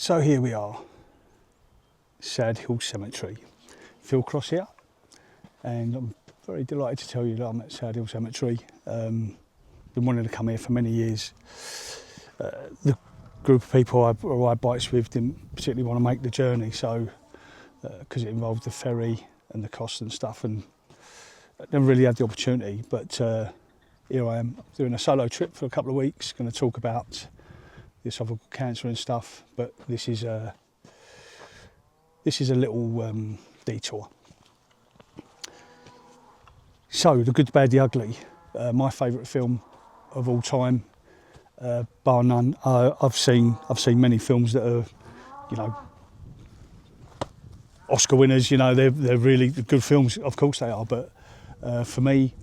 So here we are, Sad Hill Cemetery. Phil Cross here, and I'm very delighted to tell you that I'm at Sad Hill Cemetery. Been wanting to come here for many years. The group of people I ride bikes with didn't particularly want to make the journey, so because it involved the ferry and the cost and stuff, and I never really had the opportunity. But here I am doing a solo trip for a couple of weeks, going to talk about the esophageal cancer and stuff, but this is a little detour. So, The Good, the Bad, the Ugly, my favourite film of all time, bar none. I've seen many films that are, Oscar winners. They're really good films. Of course they are, but for me,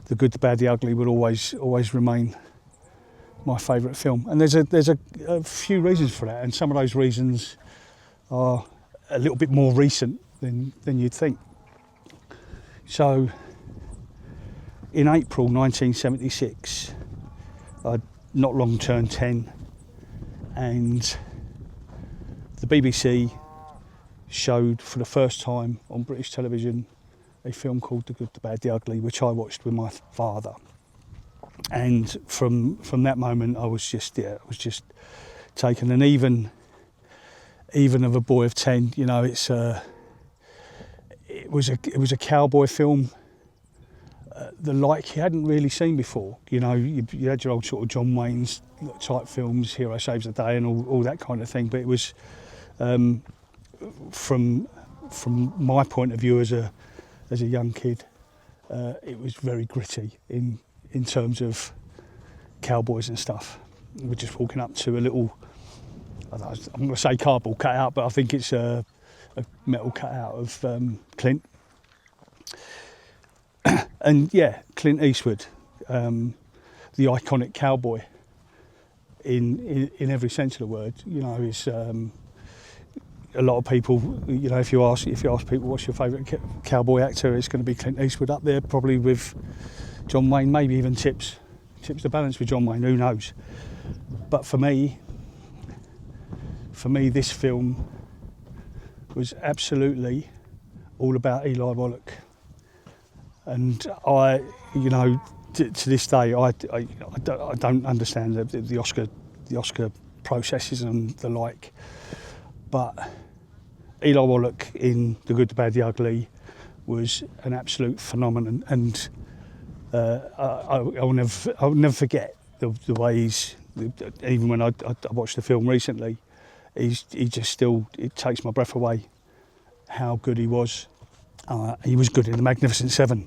The Good, the Bad, the Ugly will always remain my favourite film. And there's a few reasons for that, and some of those reasons are a little bit more recent than you'd think. So, in April 1976, I'd not long turned 10, and the BBC showed for the first time on British television a film called The Good, the Bad, the Ugly, which I watched with my father. And from that moment, I was just taken. And even of a boy of 10, it was a cowboy film, the like you hadn't really seen before. You had your old sort of John Wayne's type films, Hero Saves the Day, and all that kind of thing. But it was from my point of view as a young kid, it was very gritty in terms of cowboys and stuff. We're just walking up to a little, I'm going to say cardboard cutout, but I think it's a metal cutout of Clint. And yeah, Clint Eastwood, the iconic cowboy in every sense of the word. Is a lot of people. If you ask people what's your favourite cowboy actor, it's going to be Clint Eastwood up there, probably with John Wayne, maybe even tips the balance with John Wayne. Who knows? But for me, this film was absolutely all about Eli Wallach. And I, to this day, I don't understand the Oscar processes and the like. But Eli Wallach in The Good, the Bad, the Ugly was an absolute phenomenon, and I'll never forget the way he's. Even when I watched the film recently, he just still, it takes my breath away how good he was. He was good in The Magnificent Seven.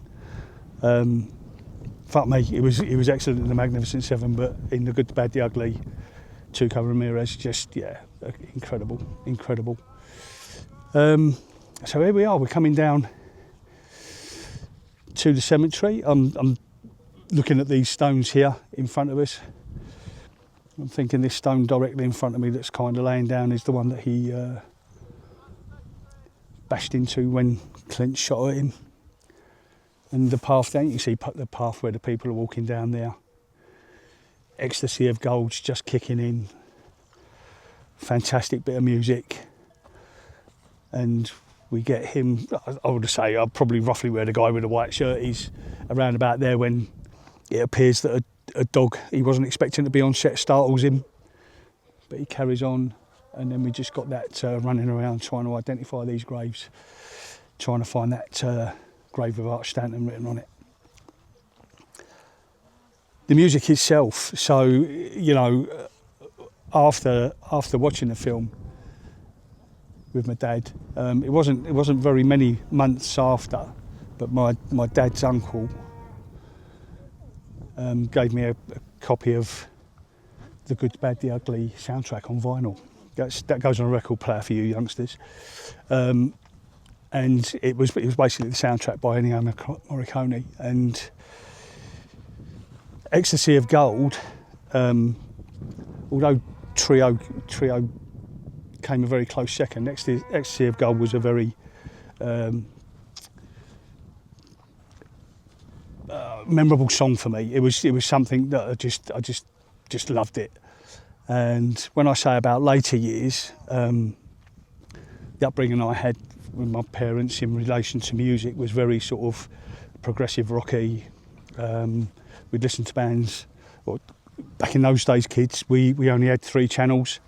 Fuck me, he was excellent in The Magnificent Seven, but in The Good, the Bad, the Ugly, Tuco Ramirez, just incredible. So here we are. We're coming down to the cemetery. I'm looking at these stones here in front of us. I'm thinking this stone directly in front of me that's kind of laying down is the one that he bashed into when Clint shot at him. And the path down, you see the path where the people are walking down there. Ecstasy of Gold's just kicking in. Fantastic bit of music. And we get him, I would say, probably roughly where the guy with the white shirt is, around about there when it appears that a dog he wasn't expecting to be on set startles him. But he carries on, and then we just got that running around trying to identify these graves, trying to find that grave with Art Stanton written on it. The music itself, so, after watching the film with my dad, it wasn't very many months after, but my dad's uncle gave me a copy of The Good, the Bad, the Ugly soundtrack on vinyl. That goes on a record player for you youngsters, and it was basically the soundtrack by Ennio Morricone. And Ecstasy of Gold, although Trio came a very close second, Ecstasy of Gold was a very memorable song for me. It was something that I just loved it. And when I say about later years, the upbringing I had with my parents in relation to music was very sort of progressive rocky. We'd listen to bands. Well, back in those days, kids, we only had 3 channels,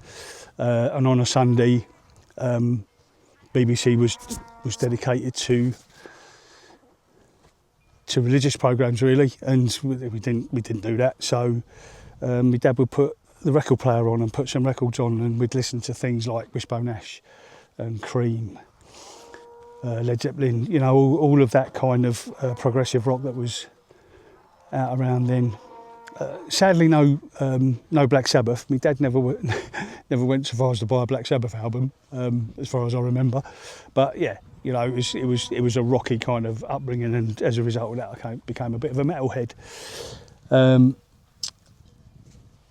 and on a Sunday, BBC was dedicated to religious programmes really, and we didn't do that. So my dad would put the record player on and put some records on, and we'd listen to things like Wishbone Ash and Cream, Led Zeppelin, you know, all of that kind of progressive rock that was out around then. Sadly, no Black Sabbath. My dad never went so far as to buy a Black Sabbath album, as far as I remember. But yeah, you know, it was a rocky kind of upbringing, and as a result of that, I became a bit of a metalhead.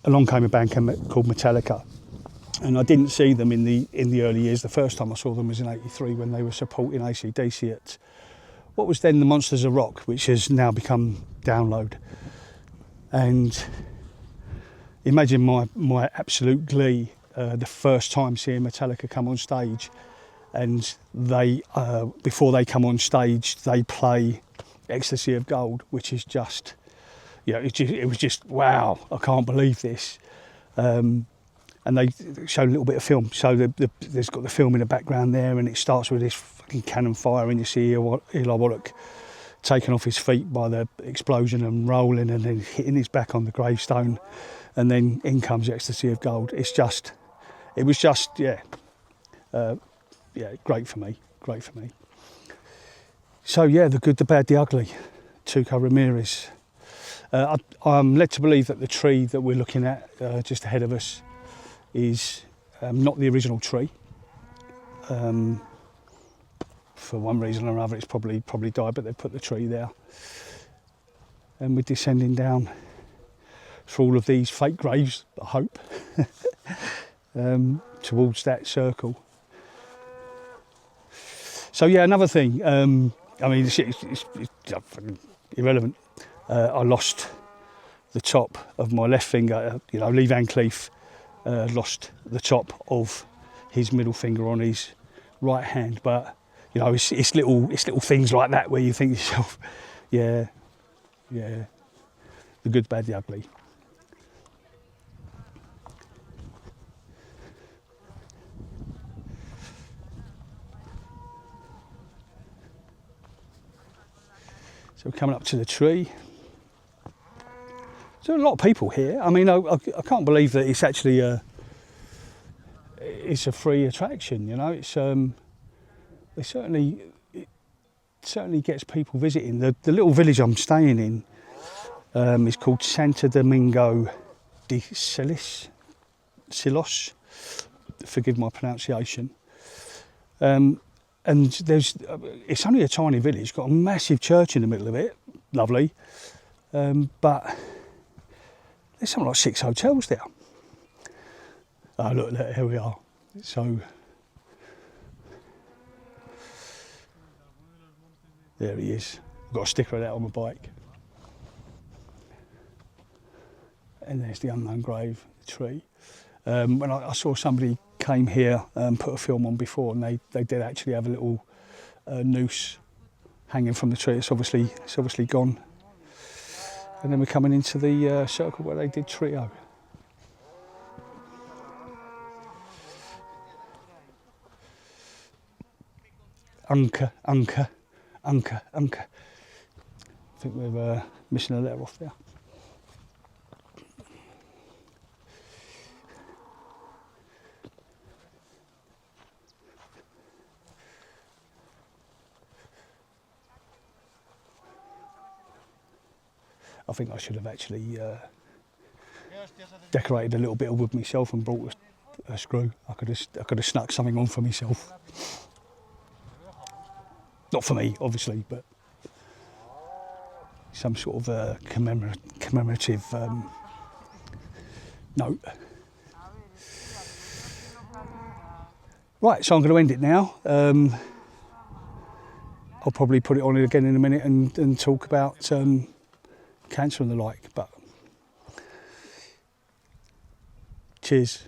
Along came a band called Metallica, and I didn't see them in the early years. The first time I saw them was in '83 when they were supporting AC/DC at what was then the Monsters of Rock, which has now become Download. And imagine my absolute glee the first time seeing Metallica come on stage, and they before they come on stage they play Ecstasy of Gold, which is just, you know, it was just wow, I can't believe this. And they showed a little bit of film, so there's got the film in the background there, and it starts with this fucking cannon fire, and you see Eli Wallach taken off his feet by the explosion and rolling, and then hitting his back on the gravestone, and then in comes Ecstasy of Gold. It was just great for me. So yeah, the good, the bad, the ugly. Tuco Ramirez. I'm led to believe that the tree that we're looking at just ahead of us is not the original tree. For one reason or another, it's probably died, but they've put the tree there. And we're descending down through all of these fake graves, I hope, towards that circle. So yeah, another thing, I mean, it's irrelevant. I lost the top of my left finger. You know, Lee Van Cleef lost the top of his middle finger on his right hand, but you know, it's little things like that where you think to yourself, yeah, the good, bad, the ugly. So we're coming up to the tree. There's a lot of people here. I mean, I can't believe that it's actually it's a free attraction. You know, it certainly gets people visiting. The little village I'm staying in is called Santo Domingo de Silos. Forgive my pronunciation. And it's only a tiny village, got a massive church in the middle of it, lovely. But there's something like 6 hotels there. Oh, look, here we are. So there he is. I've got a sticker of that on my bike. And there's the unknown grave, the tree. When I saw somebody came here and put a film on before, and they did actually have a little noose hanging from the tree. It's obviously gone. And then we're coming into the circle where they did Trio. Unca. I think we're missing a letter off there. I think I should have actually decorated a little bit of wood myself and brought a screw. I could have snuck something on for myself. Not for me, obviously, but some sort of commemorative note. Right, so I'm going to end it now. I'll probably put it on again in a minute and talk about cancer and the like, but Cheers.